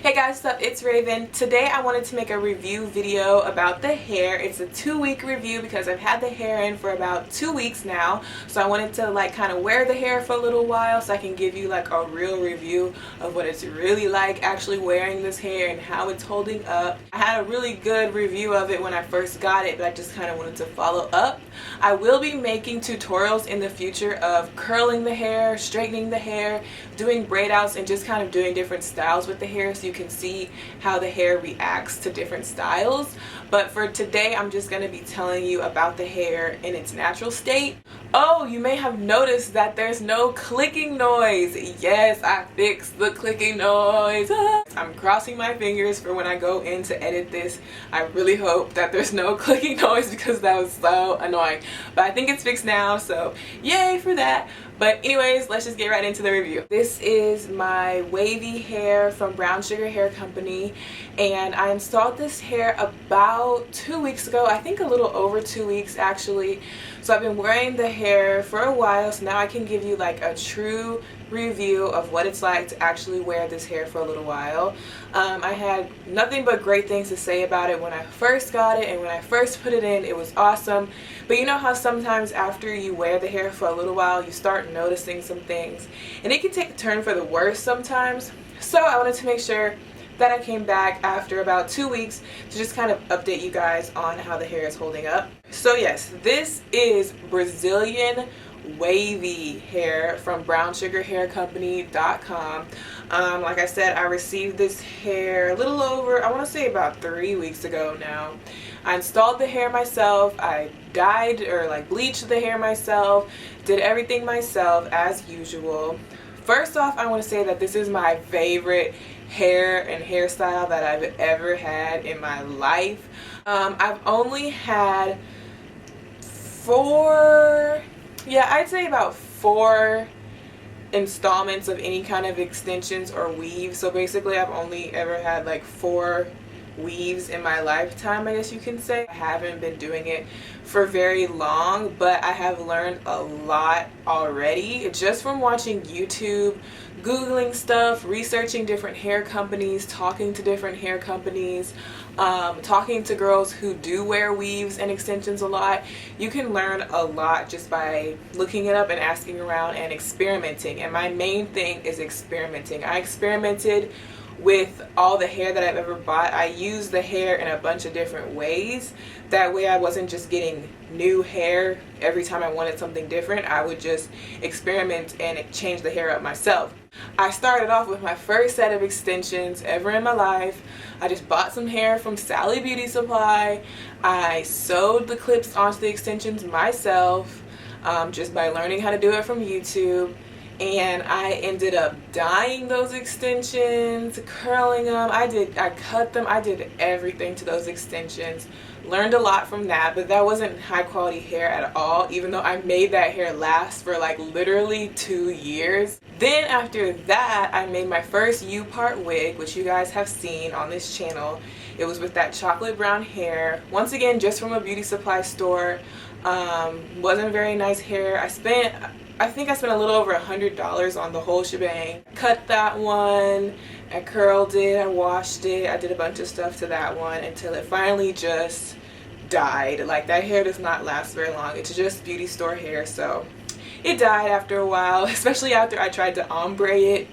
Hey guys, what's up? It's Raven. Today I wanted to make a review video about the hair. It's a 2-week review because I've had the hair in for about 2 weeks now. So I wanted to kind of wear the hair for a little while so I can give you a real review of what it's really like actually wearing this hair and how it's holding up. I had a really good review of it when I first got it, but I just kind of wanted to follow up. I will be making tutorials in the future of curling the hair, straightening the hair, doing braid outs, and just kind of doing different styles with the hair so you can see how the hair reacts to different styles. But for today, I'm just going to be telling you about the hair in its natural state. Oh, you may have noticed that there's no clicking noise. Yes, I fixed the clicking noise. I'm crossing my fingers for when I go in to edit this. I really hope that there's no clicking noise because that was so annoying. But I think it's fixed now, so yay for that. But anyways, let's just get right into the review. This is my wavy hair from Brown Sugar Hair Company, and I installed this hair about 2 weeks ago. I think a little over 2 weeks actually. So I've been wearing the hair for a while, so now I can give you a true review of what it's like to actually wear this hair for a little while. I had nothing but great things to say about it when I first got it, and when I first put it in, it was awesome. But you know how sometimes after you wear the hair for a little while, you start noticing some things, and it can take a turn for the worse sometimes. So I wanted to make sure that I came back after about 2 weeks to just kind of update you guys on how the hair is holding up. So yes, this is Brazilian wavy hair from brownsugarhaircompany.com. Like I said, I received this hair a little over, I want to say about 3 weeks ago now. I installed the hair myself, I dyed or bleached the hair myself, did everything myself as usual. First off, I want to say that this is my favorite hair and hairstyle that I've ever had in my life. I've only had I'd say about 4 installments of any kind of extensions or weaves. So basically I've only ever had 4 weaves in my lifetime, I guess you can say. I haven't been doing it for very long, but I have learned a lot already just from watching YouTube, Googling stuff, researching different hair companies, talking to different hair companies, talking to girls who do wear weaves and extensions a lot. You can learn a lot just by looking it up and asking around and experimenting. And my main thing is experimenting. I experimented with all the hair that I've ever bought. I used the hair in a bunch of different ways. That way I wasn't just getting new hair every time I wanted something different. I would just experiment and change the hair up myself. I started off with my first set of extensions ever in my life. I just bought some hair from Sally Beauty Supply. I sewed the clips onto the extensions myself, just by learning how to do it from YouTube. And I ended up dyeing those extensions, curling them, I cut them, I did everything to those extensions. Learned a lot from that, but that wasn't high quality hair at all, even though I made that hair last for literally 2 years. Then after that, I made my first U Part Wig, which you guys have seen on this channel. It was with that chocolate brown hair, once again just from a beauty supply store. Wasn't very nice hair. I think I spent a little over $100 on the whole shebang. Cut that one, I curled it, I washed it, I did a bunch of stuff to that one until it finally just died. That hair does not last very long. It's just beauty store hair, so it died after a while, especially after I tried to ombre it.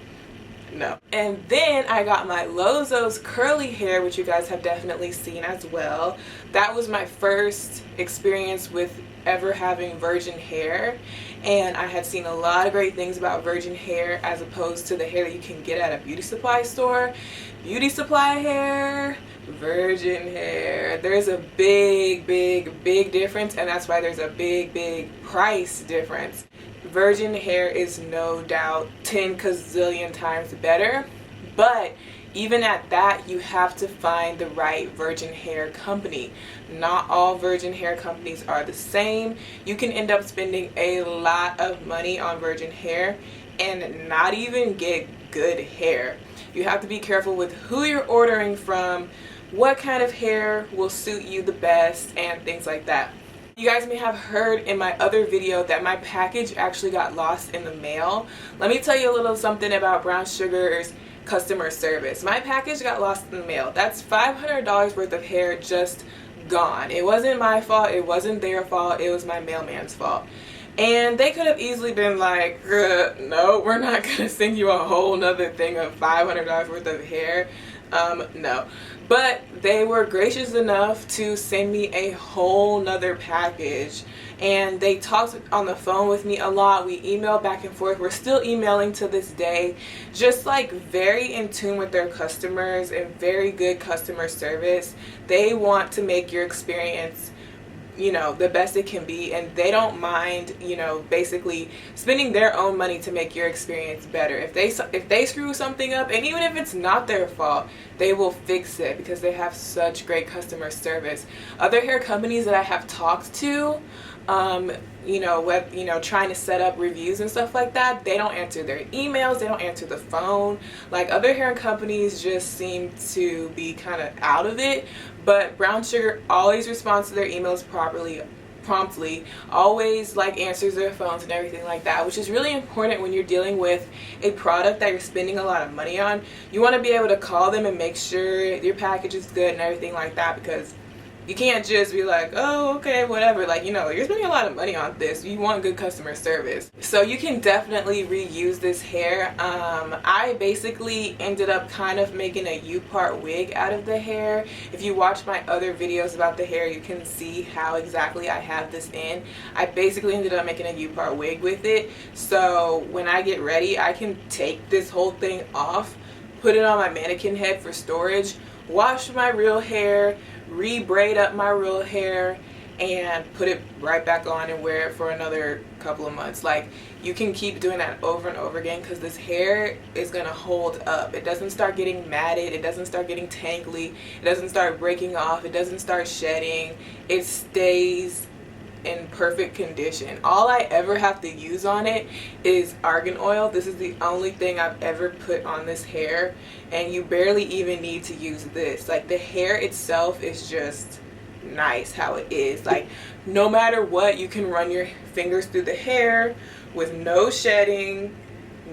No. And then I got my Lozo's curly hair, which you guys have definitely seen as well. That was my first experience with ever having virgin hair, and I had seen a lot of great things about virgin hair as opposed to the hair that you can get at a beauty supply store. Beauty supply hair, virgin hair, there's a big difference, and that's why there's a big price difference. Virgin hair is no doubt 10 gazillion times better, but even at that, you have to find the right virgin hair company. Not all virgin hair companies are the same. You can end up spending a lot of money on virgin hair and not even get good hair. You have to be careful with who you're ordering from, what kind of hair will suit you the best, and things like that. You guys may have heard in my other video that my package actually got lost in the mail. Let me tell you a little something about Brown Sugar's customer service. My package got lost in the mail. That's $500 worth of hair just gone. It wasn't my fault, it wasn't their fault, it was my mailman's fault. And they could have easily been like, no, we're not gonna send you a whole nother thing of $500 worth of hair. No. But they were gracious enough to send me a whole nother package, and they talked on the phone with me a lot. We emailed back and forth. We're still emailing to this day. Just like very in tune with their customers and very good customer service. They want to make your experience, you know, the best it can be, and they don't mind, you know, basically spending their own money to make your experience better. If they screw something up, and even if it's not their fault, they will fix it because they have such great customer service. Other hair companies that I have talked to, trying to set up reviews and stuff like that, they don't answer their emails, they don't answer the phone. Like, other hair companies just seem to be kind of out of it, but Brown Sugar always responds to their emails promptly, always like answers their phones and everything like that, which is really important when you're dealing with a product that you're spending a lot of money on. You want to be able to call them and make sure your package is good and everything like that, because you can't just be like, oh, okay, whatever. Like, you know, you're spending a lot of money on this. You want good customer service. So you can definitely reuse this hair. I basically ended up kind of making a U Part wig out of the hair. If you watch my other videos about the hair, you can see how exactly I have this in. I basically ended up making a U Part wig with it. So when I get ready, I can take this whole thing off, put it on my mannequin head for storage, wash my real hair, re-braid up my real hair, and put it right back on and wear it for another couple of months. Like, you can keep doing that over and over again because this hair is gonna hold up. It doesn't start getting matted, it doesn't start getting tangly, it doesn't start breaking off, it doesn't start shedding. It stays in perfect condition. All I ever have to use on it is argan oil. This is the only thing I've ever put on this hair, and you barely even need to use this. Like, the hair itself is just nice how it is. Like, no matter what, you can run your fingers through the hair with no shedding,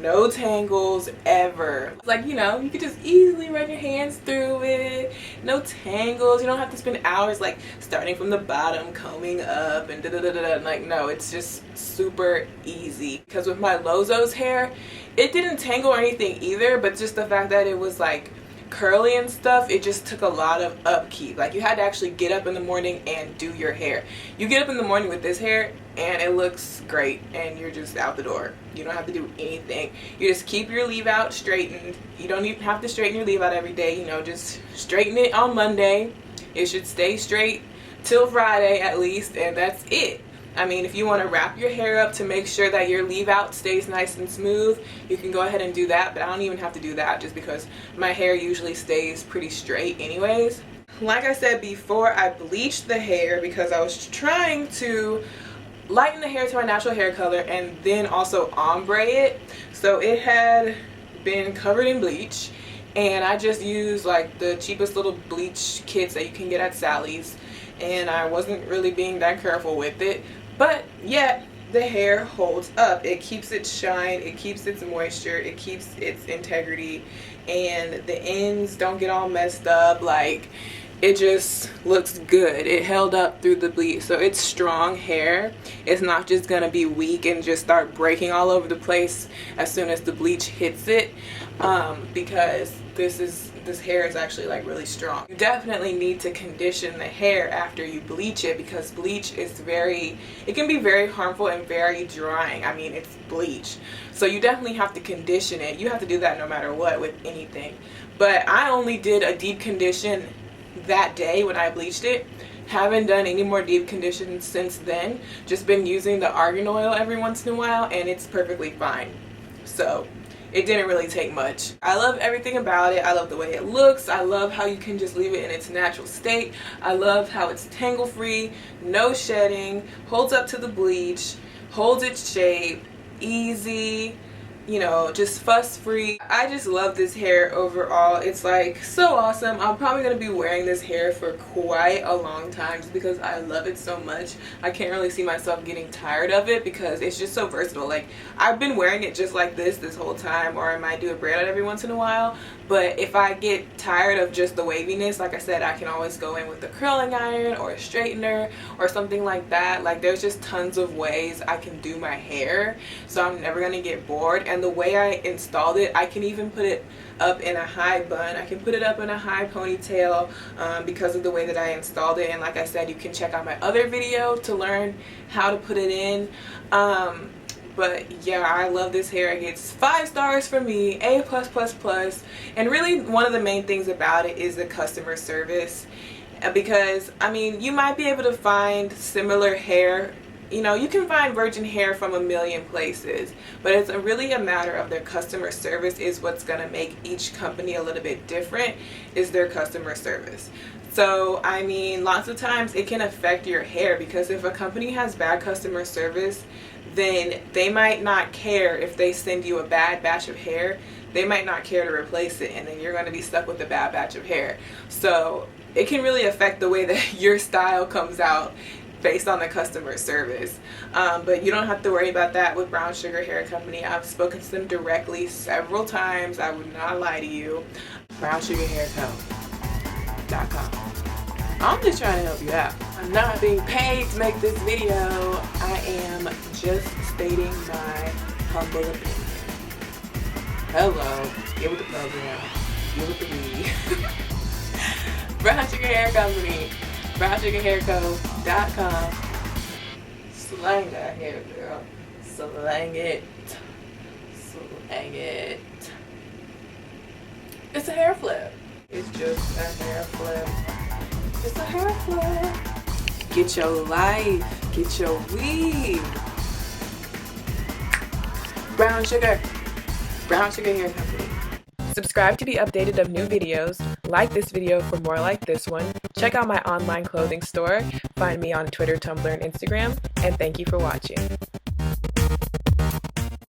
no tangles ever. Like, you know, you could just easily run your hands through it, no tangles. You don't have to spend hours like starting from the bottom, combing up and da-da-da-da. Like, no, it's just super easy. Because with my Lozo's hair, it didn't tangle or anything either, but just the fact that it was like curly and stuff, it just took a lot of upkeep. Like, you had to actually get up in the morning and do your hair. You get up in the morning with this hair and it looks great, and you're just out the door. You don't have to do anything. You just keep your leave out straightened. You don't even have to straighten your leave out every day. You know, just straighten it on Monday. It should stay straight till Friday at least, and that's it. I mean, if you want to wrap your hair up to make sure that your leave out stays nice and smooth, you can go ahead and do that, but I don't even have to do that just because my hair usually stays pretty straight anyways. Like I said before, I bleached the hair because I was trying to lighten the hair to my natural hair color and then also ombre it. So it had been covered in bleach, and I just used like the cheapest little bleach kits that you can get at Sally's, and I wasn't really being that careful with it. But yet the hair holds up. It keeps its shine, it keeps its moisture, it keeps its integrity, and the ends don't get all messed up. Like, it just looks good. It held up through the bleach, so it's strong hair. It's not just gonna be weak and just start breaking all over the place as soon as the bleach hits it, because this hair is actually like really strong. You definitely need to condition the hair after you bleach it, because bleach is it can be very harmful and very drying. I mean, it's bleach, so you definitely have to condition it. You have to do that no matter what with anything. But I only did a deep condition that day when I bleached it. Haven't done any more deep conditions since then. Just been using the argan oil every once in a while, and it's perfectly fine. So it didn't really take much. I love everything about it. I love the way it looks. I love how you can just leave it in its natural state. I love how it's tangle free, no shedding, holds up to the bleach, holds its shape, easy. you know, just fuss free. I just love this hair overall. It's like so awesome. I'm probably going to be wearing this hair for quite a long time just because I love it so much. I can't really see myself getting tired of it because it's just so versatile. Like, I've been wearing it just like this whole time, or I might do a braid out every once in a while. But if I get tired of just the waviness, like I said, I can always go in with a curling iron or a straightener or something like that. Like, there's just tons of ways I can do my hair, so I'm never going to get bored. And the way I installed it, I can even put it up in a high bun. I can put it up in a high ponytail because of the way that I installed it. And like I said, you can check out my other video to learn how to put it in. But yeah, I love this hair. It gets 5 stars from me, A+++. And really one of the main things about it is the customer service, because I mean, you might be able to find similar hair. You know, you can find virgin hair from a million places, but it's really a matter of their customer service is what's going to make each company a little bit different, is their customer service. So, I mean, lots of times it can affect your hair, because if a company has bad customer service, then they might not care if they send you a bad batch of hair. They might not care to replace it, and then you're going to be stuck with a bad batch of hair. So it can really affect the way that your style comes out based on the customer service. But you don't have to worry about that with Brown Sugar Hair Company. I've spoken to them directly several times. I would not lie to you. BrownSugarHairCo.com. I'm just trying to help you out. I'm not being paid to make this video. I am just stating my humble opinion. Hello. Get with the program. Get with the weed. Brown Sugar Hair Company. BrownSugarHairCo.com. Slang that hair, girl. Slang it. Slang it. It's a hair flip. It's just a hair flip. It's a hair flip. Get your life. Get your weave. Brown Sugar. Brown Sugar Hair Company. Subscribe to be updated of new videos. Like this video for more like this one. Check out my online clothing store. Find me on Twitter, Tumblr, and Instagram. And thank you for watching.